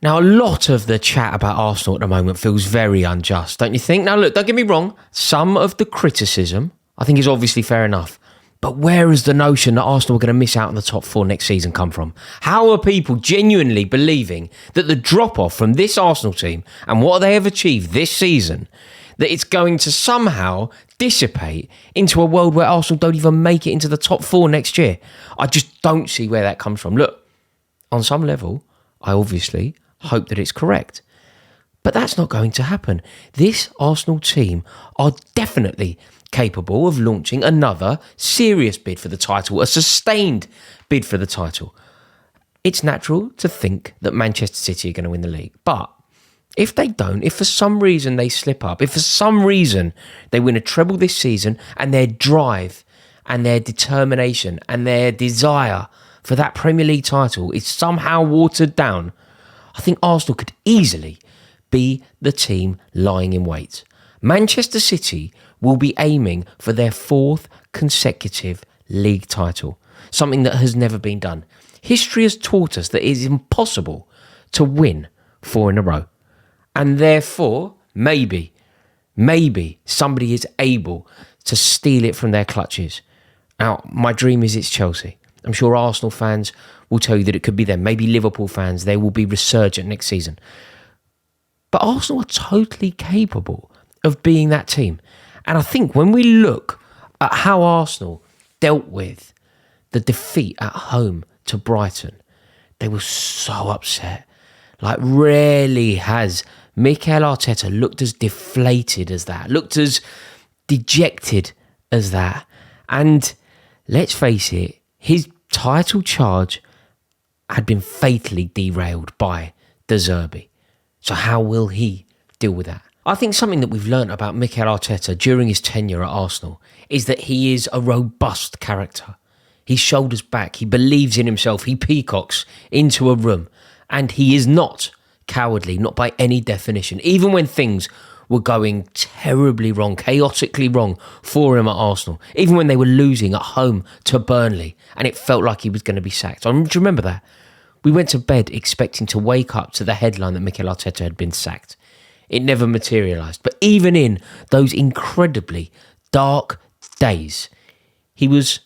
Now, a lot of the chat about Arsenal at the moment feels very unjust, don't you think? Now, look, don't get me wrong. Some of the criticism, I think, is obviously fair enough. But where is the notion that Arsenal are going to miss out on the top four next season come from? How are people genuinely believing that the drop-off from this Arsenal team and what they have achieved this season, that it's going to somehow dissipate into a world where Arsenal don't even make it into the top four next year? I just don't see where that comes from. Look, on some level, I obviously hope that it's correct. But that's not going to happen. This Arsenal team are definitely capable of launching another serious bid for the title, a sustained bid for the title. It's natural to think that Manchester City are going to win the league. But if they don't, if for some reason they slip up, if for some reason they win a treble this season and their drive and their determination and their desire for that Premier League title is somehow watered down, I think Arsenal could easily be the team lying in wait. Manchester City will be aiming for their fourth consecutive league title, something that has never been done. History has taught us that it is impossible to win four in a row. And therefore, maybe somebody is able to steal it from their clutches. Now, my dream is it's Chelsea. I'm sure Arsenal fans will tell you that it could be them. Maybe Liverpool fans, they will be resurgent next season. But Arsenal are totally capable of being that team. And I think when we look at how Arsenal dealt with the defeat at home to Brighton, they were so upset. Like, rarely has Mikel Arteta looked as deflated as that, looked as dejected as that. And let's face it, his title charge had been fatally derailed by De Zerbi. So how will he deal with that? I think something that we've learnt about Mikel Arteta during his tenure at Arsenal is that he is a robust character. He shoulders back, he believes in himself, he peacocks into a room, and he is not cowardly, not by any definition. Even when things were going terribly wrong, chaotically wrong for him at Arsenal, even when they were losing at home to Burnley and it felt like he was going to be sacked. Do you remember that? We went to bed expecting to wake up to the headline that Mikel Arteta had been sacked. It never materialised. But even in those incredibly dark days, he was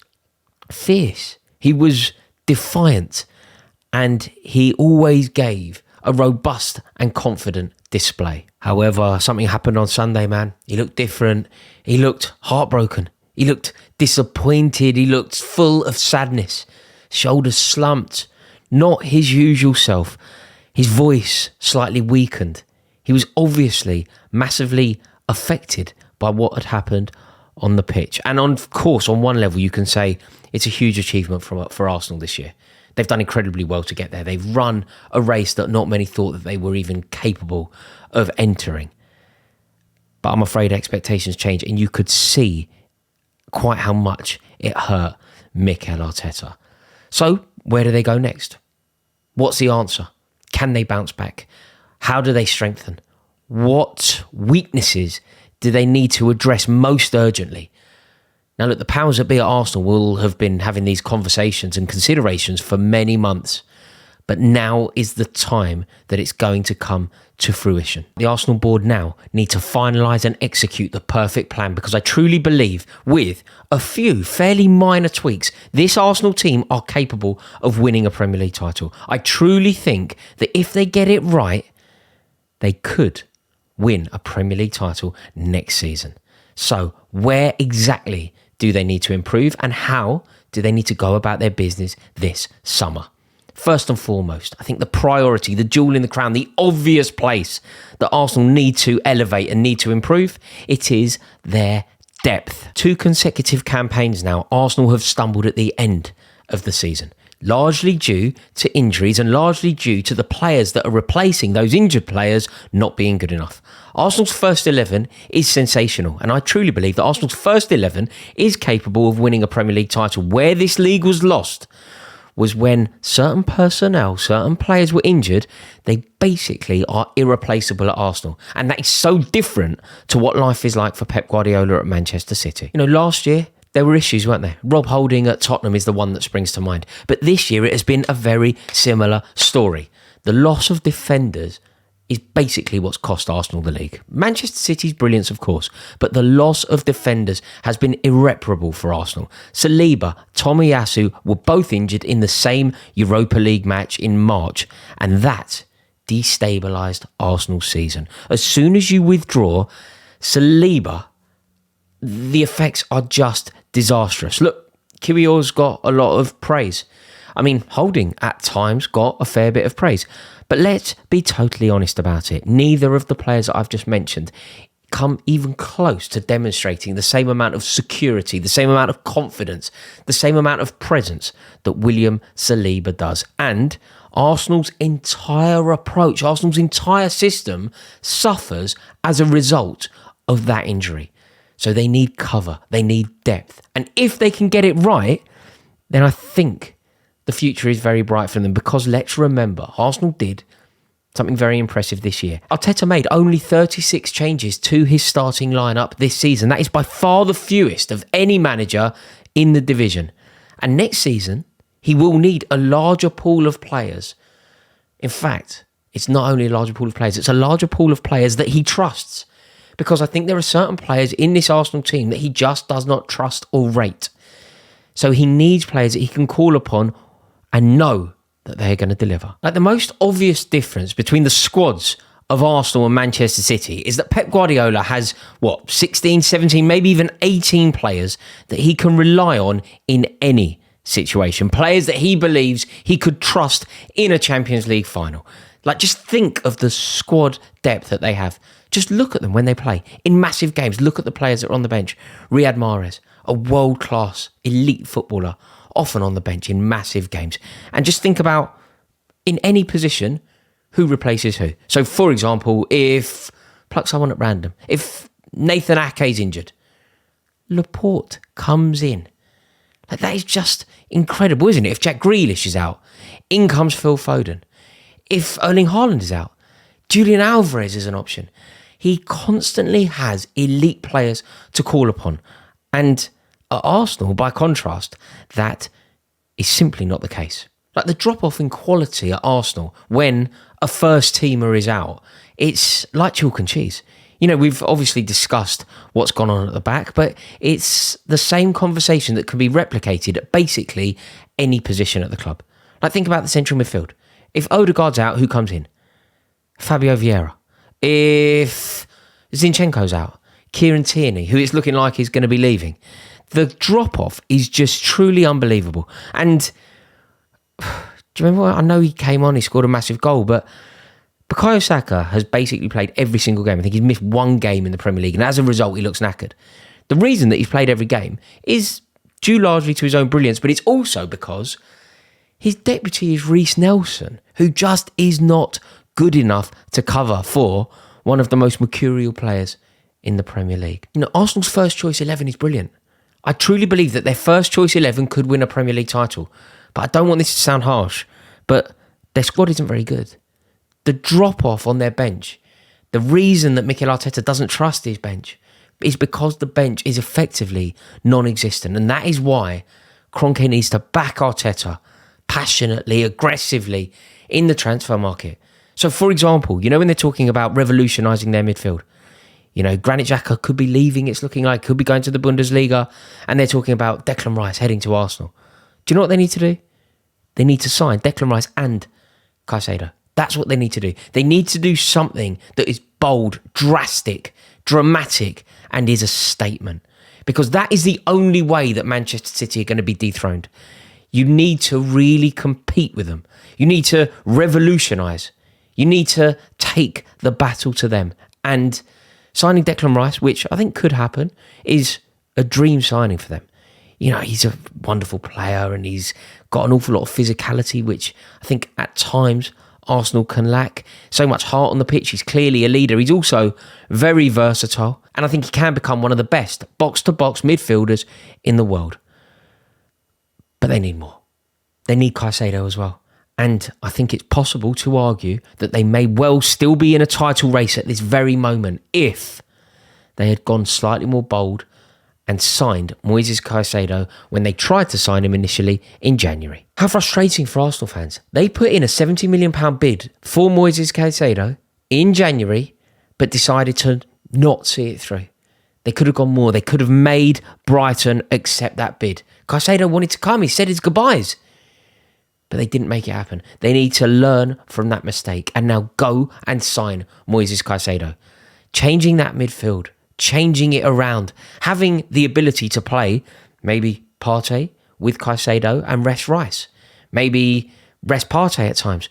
fierce, he was defiant, and he always gave a robust and confident display. However, something happened on Sunday, man. He looked different. He looked heartbroken. He looked disappointed. He looked full of sadness. Shoulders slumped. Not his usual self. His voice slightly weakened. He was obviously massively affected by what had happened on the pitch. And of course, on one level, you can say it's a huge achievement for Arsenal this year. They've done incredibly well to get there. They've run a race that not many thought that they were even capable of entering. But I'm afraid expectations change, and you could see quite how much it hurt Mikel Arteta. So, where do they go next? What's the answer? Can they bounce back? How do they strengthen? What weaknesses do they need to address most urgently? Now, look, the powers that be at Arsenal will have been having these conversations and considerations for many months, but now is the time that it's going to come to fruition. The Arsenal board now need to finalise and execute the perfect plan, because I truly believe, with a few fairly minor tweaks, this Arsenal team are capable of winning a Premier League title. I truly think that if they get it right, they could win a Premier League title next season. So where exactly do they need to improve, and how do they need to go about their business this summer? First and foremost, I think the priority, the jewel in the crown, the obvious place that Arsenal need to elevate and need to improve, it is their depth. 2 consecutive campaigns now, Arsenal have stumbled at the end of the season, largely due to injuries and largely due to the players that are replacing those injured players not being good enough. Arsenal's first 11 is sensational, and I truly believe that Arsenal's first 11 is capable of winning a Premier League title. Where this league was lost was when certain personnel, certain players were injured. They basically are irreplaceable at Arsenal, and that is so different to what life is like for Pep Guardiola at Manchester City. You know, last year there were issues, weren't there? Rob Holding at Tottenham is the one that springs to mind. But this year it has been a very similar story. The loss of defenders is basically what's cost Arsenal the league. Manchester City's brilliance, of course, but the loss of defenders has been irreparable for Arsenal. Saliba, Tomiyasu were both injured in the same Europa League match in March, and that destabilised Arsenal's season. As soon as you withdraw Saliba, the effects are just disastrous. Look, Kiwior's got a lot of praise. I mean, Holding at times got a fair bit of praise. But let's be totally honest about it. Neither of the players that I've just mentioned come even close to demonstrating the same amount of security, the same amount of confidence, the same amount of presence that William Saliba does. And Arsenal's entire approach, Arsenal's entire system suffers as a result of that injury. So they need cover, they need depth. And if they can get it right, then I think the future is very bright for them, because let's remember, Arsenal did something very impressive this year. Arteta made only 36 changes to his starting lineup this season. That is by far the fewest of any manager in the division. And next season, he will need a larger pool of players. In fact, it's not only a larger pool of players, it's a larger pool of players that he trusts. Because I think there are certain players in this Arsenal team that he just does not trust or rate. So he needs players that he can call upon and know that they're going to deliver. Like, the most obvious difference between the squads of Arsenal and Manchester City is that Pep Guardiola has, 16, 17, maybe even 18 players that he can rely on in any situation. Players that he believes he could trust in a Champions League final. Like, just think of the squad depth that they have. Just look at them when they play. In massive games, look at the players that are on the bench. Riyad Mahrez, a world-class elite footballer, often on the bench in massive games. And just think about, in any position, who replaces who. So, for example, pluck someone at random, if Nathan Ake's injured, Laporte comes in. Like, that is just incredible, isn't it? If Jack Grealish is out, in comes Phil Foden. If Erling Haaland is out, Julian Alvarez is an option. He constantly has elite players to call upon. And at Arsenal, by contrast, that is simply not the case. Like, the drop-off in quality at Arsenal when a first-teamer is out, it's like chalk and cheese. You know, we've obviously discussed what's gone on at the back, but it's the same conversation that can be replicated at basically any position at the club. Like, think about the central midfield. If Odegaard's out, who comes in? Fabio Vieira. If Zinchenko's out, Kieran Tierney, who it's looking like is going to be leaving. The drop-off is just truly unbelievable. And do you remember? I know he came on, he scored a massive goal, but Bukayo Saka has basically played every single game. I think he's missed one game in the Premier League, and as a result, he looks knackered. The reason that he's played every game is due largely to his own brilliance, but it's also because his deputy is Reece Nelson, who just is not good enough to cover for one of the most mercurial players in the Premier League. You know, Arsenal's first choice 11 is brilliant. I truly believe that their first choice 11 could win a Premier League title. But I don't want this to sound harsh, but their squad isn't very good. The drop-off on their bench, the reason that Mikel Arteta doesn't trust his bench is because the bench is effectively non-existent. And that is why Kroenke needs to back Arteta passionately, aggressively in the transfer market. So, for example, you know, when they're talking about revolutionising their midfield, you know, Granit Xhaka could be leaving, it's looking like, could be going to the Bundesliga, and they're talking about Declan Rice heading to Arsenal. Do you know what they need to do? They need to sign Declan Rice and Caicedo. That's what they need to do. They need to do something that is bold, drastic, dramatic, and is a statement. Because that is the only way that Manchester City are going to be dethroned. You need to really compete with them. You need to revolutionise. You need to take the battle to them. And signing Declan Rice, which I think could happen, is a dream signing for them. You know, he's a wonderful player and he's got an awful lot of physicality, which I think at times Arsenal can lack. So much heart on the pitch. He's clearly a leader. He's also very versatile. And I think he can become one of the best box-to-box midfielders in the world. But they need more. They need Caicedo as well. And I think it's possible to argue that they may well still be in a title race at this very moment if they had gone slightly more bold and signed Moises Caicedo when they tried to sign him initially in January. How frustrating for Arsenal fans. They put in a £70 million bid for Moises Caicedo in January, but decided to not see it through. They could have gone more. They could have made Brighton accept that bid. Caicedo wanted to come. He said his goodbyes. But they didn't make it happen. They need to learn from that mistake and now go and sign Moises Caicedo. Changing that midfield, changing it around, having the ability to play maybe Partey with Caicedo and rest Rice. Maybe rest Partey at times.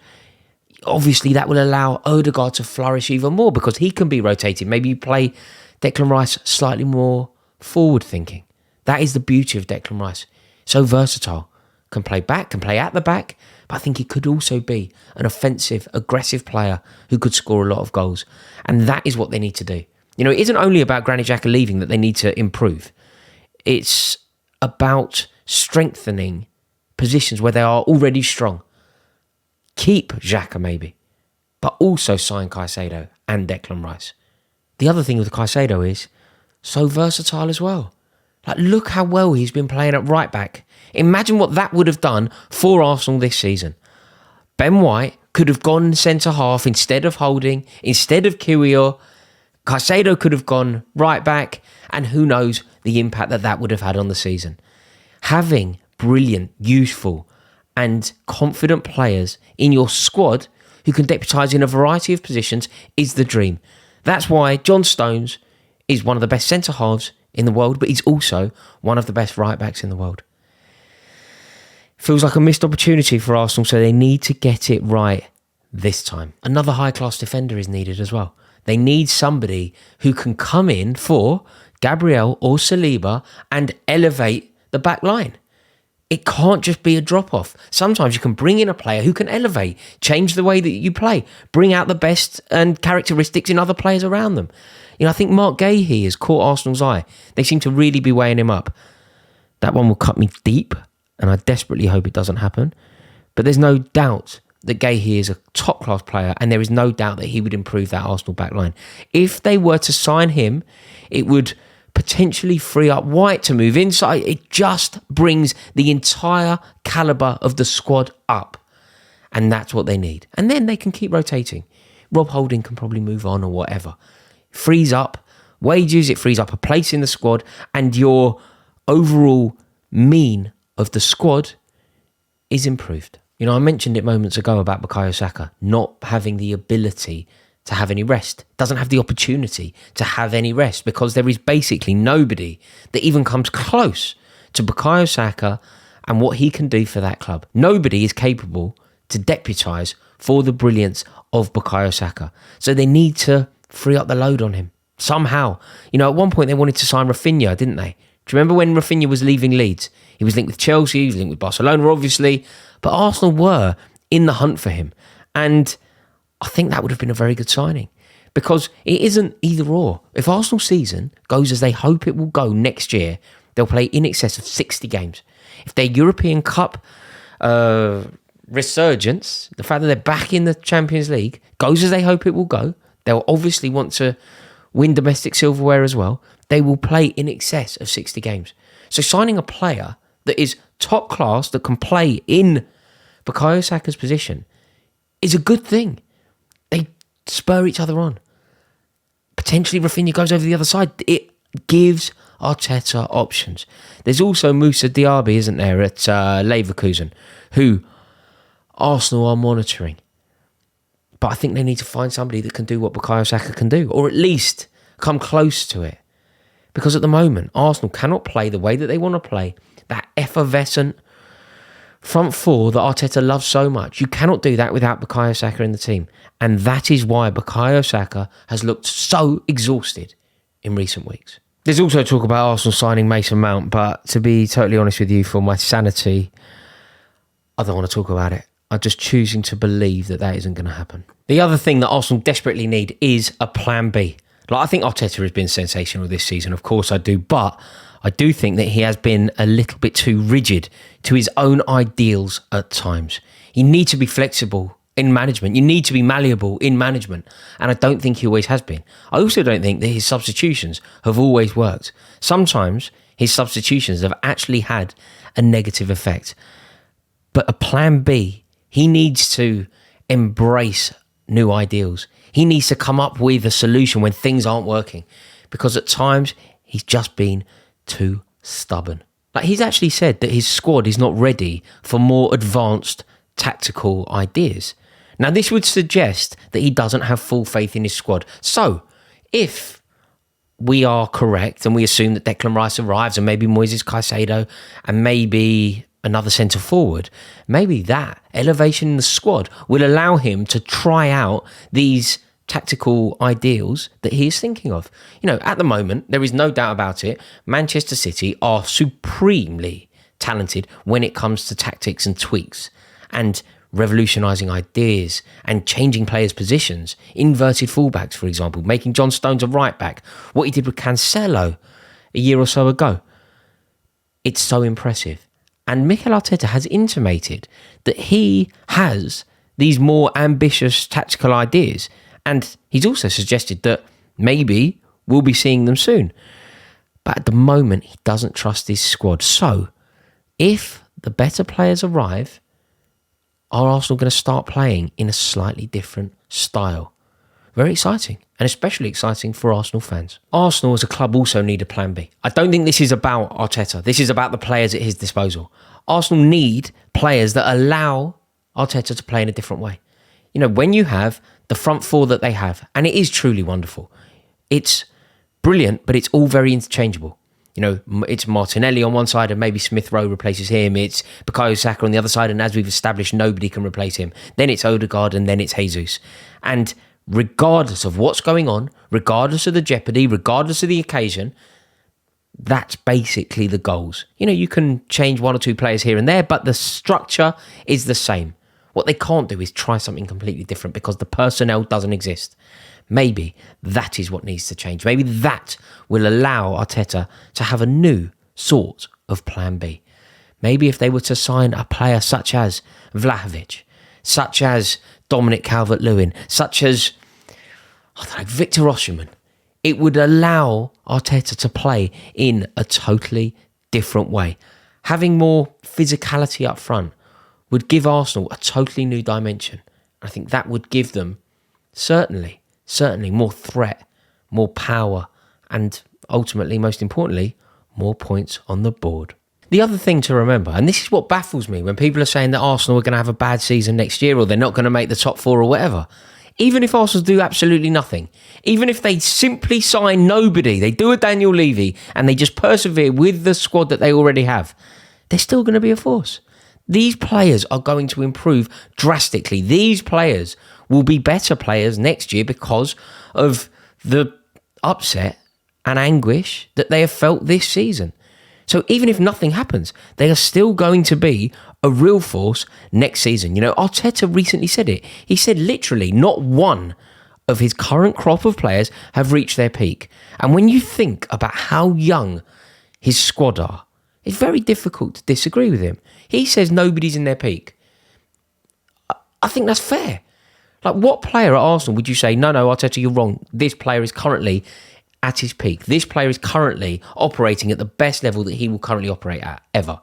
Obviously, that will allow Odegaard to flourish even more because he can be rotated. Maybe you play Declan Rice slightly more forward thinking. That is the beauty of Declan Rice. So versatile. Can play back, can play at the back, but I think he could also be an offensive, aggressive player who could score a lot of goals. And that is what they need to do. You know, it isn't only about Granit Xhaka leaving that they need to improve. It's about strengthening positions where they are already strong. Keep Xhaka maybe, but also sign Caicedo and Declan Rice. The other thing with Caicedo is so versatile as well. Like, look how well he's been playing at right back. Imagine what that would have done for Arsenal this season. Ben White could have gone centre half instead of Holding, instead of Kiwior. Caicedo could have gone right back, and who knows the impact that that would have had on the season. Having brilliant, useful and confident players in your squad who can deputise in a variety of positions is the dream. That's why John Stones is one of the best centre halves in the world, but he's also one of the best right backs in the world. Feels like a missed opportunity for Arsenal, so they need to get it right this time. Another high-class defender is needed as well. They need somebody who can come in for Gabriel or Saliba and elevate the back line. It can't just be a drop-off. Sometimes you can bring in a player who can elevate, change the way that you play, bring out the best and characteristics in other players around them. You know, I think Mark Gahey has caught Arsenal's eye. They seem to really be weighing him up. That one will cut me deep, and I desperately hope it doesn't happen. But there's no doubt that Gahey is a top-class player, and there is no doubt that he would improve that Arsenal backline. If they were to sign him, it would potentially free up White to move inside. It just brings the entire calibre of the squad up. And that's what they need. And then they can keep rotating. Rob Holding can probably move on or whatever. Frees up wages, it frees up a place in the squad, and your overall mean of the squad is improved. You know, I mentioned it moments ago about Bukayo Saka not having the ability to have any rest. Doesn't have the opportunity to have any rest because there is basically nobody that even comes close to Bukayo Saka and what he can do for that club. Nobody is capable to deputise for the brilliance of Bukayo Saka. So they need to free up the load on him somehow. You know, at one point they wanted to sign Rafinha, didn't they? Do you remember when Rafinha was leaving Leeds? He was linked with Chelsea, he was linked with Barcelona, obviously, but Arsenal were in the hunt for him. And I think that would have been a very good signing because it isn't either or. If Arsenal's season goes as they hope it will go next year, they'll play in excess of 60 games. If their European Cup resurgence, the fact that they're back in the Champions League, goes as they hope it will go, they'll obviously want to win domestic silverware as well. They will play in excess of 60 games. So signing a player that is top class, that can play in Bukayo Saka's position, is a good thing. They spur each other on. Potentially Rafinha goes over the other side. It gives Arteta options. There's also Moussa Diaby, isn't there, at Leverkusen, who Arsenal are monitoring. But I think they need to find somebody that can do what Bukayo Saka can do, or at least come close to it. Because at the moment, Arsenal cannot play the way that they want to play, that effervescent front four that Arteta loves so much. You cannot do that without Bukayo Saka in the team. And that is why Bukayo Saka has looked so exhausted in recent weeks. There's also talk about Arsenal signing Mason Mount, but to be totally honest with you, for my sanity, I don't want to talk about it. I'm just choosing to believe that that isn't going to happen. The other thing that Arsenal desperately need is a plan B. Like, I think Arteta has been sensational this season, of course I do, but I do think that he has been a little bit too rigid to his own ideals at times. You need to be flexible in management. You need to be malleable in management. And I don't think he always has been. I also don't think that his substitutions have always worked. Sometimes his substitutions have actually had a negative effect. But a plan B, he needs to embrace new ideals. He needs to come up with a solution when things aren't working, because at times he's just been too stubborn. Like, he's actually said that his squad is not ready for more advanced tactical ideas. Now, this would suggest that he doesn't have full faith in his squad. So, if we are correct and we assume that Declan Rice arrives and maybe Moises Caicedo and maybe another centre forward, maybe that elevation in the squad will allow him to try out these tactical ideals that he is thinking of. You know, at the moment, there is no doubt about it, Manchester City are supremely talented when it comes to tactics and tweaks and revolutionising ideas and changing players' positions. Inverted fullbacks, for example, making John Stones a right back. What he did with Cancelo a year or so ago. It's so impressive. And Mikel Arteta has intimated that he has these more ambitious tactical ideas. And he's also suggested that maybe we'll be seeing them soon. But at the moment, he doesn't trust his squad. So, if the better players arrive, are Arsenal going to start playing in a slightly different style? Very exciting, and especially exciting for Arsenal fans. Arsenal as a club also need a plan B. I don't think this is about Arteta. This is about the players at his disposal. Arsenal need players that allow Arteta to play in a different way. You know, when you have the front four that they have, and it is truly wonderful. It's brilliant, but it's all very interchangeable. You know, it's Martinelli on one side and maybe Smith Rowe replaces him. It's Bukayo Saka on the other side, and as we've established, nobody can replace him. Then it's Odegaard, and then it's Jesus. And regardless of what's going on, regardless of the jeopardy, regardless of the occasion, that's basically the goals. You know, you can change one or two players here and there, but the structure is the same. What they can't do is try something completely different because the personnel doesn't exist. Maybe that is what needs to change. Maybe that will allow Arteta to have a new sort of plan B. Maybe if they were to sign a player such as Vlahovic, such as Dominic Calvert-Lewin, such as Victor Osimhen, it would allow Arteta to play in a totally different way. Having more physicality up front would give Arsenal a totally new dimension. I think that would give them certainly more threat, more power, and ultimately, most importantly, more points on the board. The other thing to remember, and this is what baffles me when people are saying that Arsenal are going to have a bad season next year or they're not going to make the top four or whatever. Even if Arsenal do absolutely nothing, even if they simply sign nobody, they do a Daniel Levy and they just persevere with the squad that they already have, they're still going to be a force. These players are going to improve drastically. These players will be better players next year because of the upset and anguish that they have felt this season. So even if nothing happens, they are still going to be a real force next season. You know, Arteta recently said it. He said literally not one of his current crop of players have reached their peak. And when you think about how young his squad are, it's very difficult to disagree with him. He says nobody's in their peak. I think that's fair. Like, what player at Arsenal would you say, no, Arteta, you're wrong. This player is currently at his peak. This player is currently operating at the best level that he will currently operate at, ever.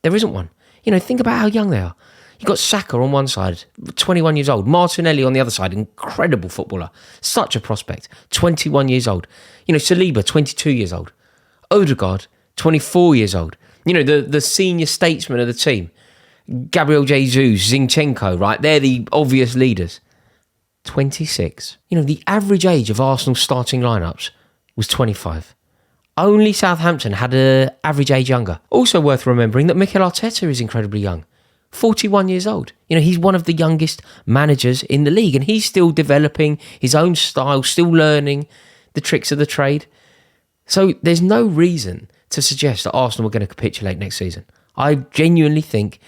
There isn't one. You know, think about how young they are. You've got Saka on one side, 21 years old. Martinelli on the other side, incredible footballer. Such a prospect, 21 years old. You know, Saliba, 22 years old. Odegaard, 24 years old. You know, the senior statesman of the team. Gabriel Jesus, Zinchenko, right? They're the obvious leaders. 26. You know, the average age of Arsenal's starting lineups was 25. Only Southampton had an average age younger. Also worth remembering that Mikel Arteta is incredibly young. 41 years old. You know, he's one of the youngest managers in the league and he's still developing his own style, still learning the tricks of the trade. So there's no reason to suggest that Arsenal are going to capitulate next season. I genuinely think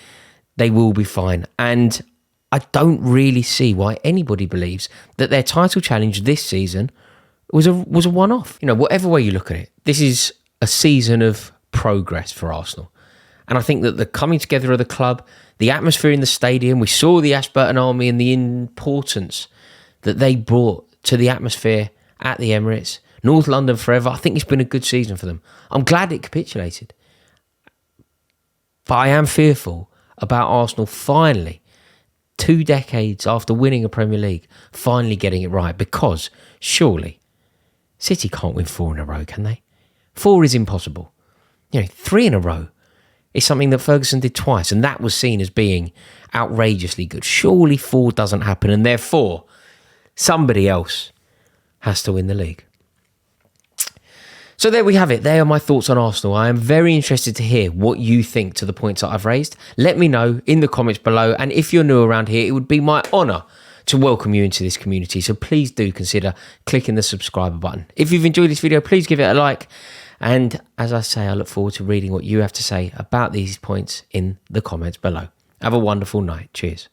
they will be fine. And I don't really see why anybody believes that their title challenge this season was a one-off. You know, whatever way you look at it, this is a season of progress for Arsenal. And I think that the coming together of the club, the atmosphere in the stadium, we saw the Ashburton Army and the importance that they brought to the atmosphere at the Emirates. North London forever. I think it's been a good season for them. I'm glad it capitulated. But I am fearful about Arsenal finally, 2 decades after winning a Premier League, finally getting it right. Because surely City can't win 4 in a row, can they? 4 is impossible. 3 in a row is something that Ferguson did twice, and that was seen as being outrageously good. Surely 4 doesn't happen, and therefore somebody else has to win the league. So there we have it. They are my thoughts on Arsenal. I am very interested to hear what you think to the points that I've raised. Let me know in the comments below, and if you're new around here, it would be my honour to welcome you into this community. So please do consider clicking the subscribe button. If you've enjoyed this video, please give it a like. And as I say, I look forward to reading what you have to say about these points in the comments below. Have a wonderful night. Cheers.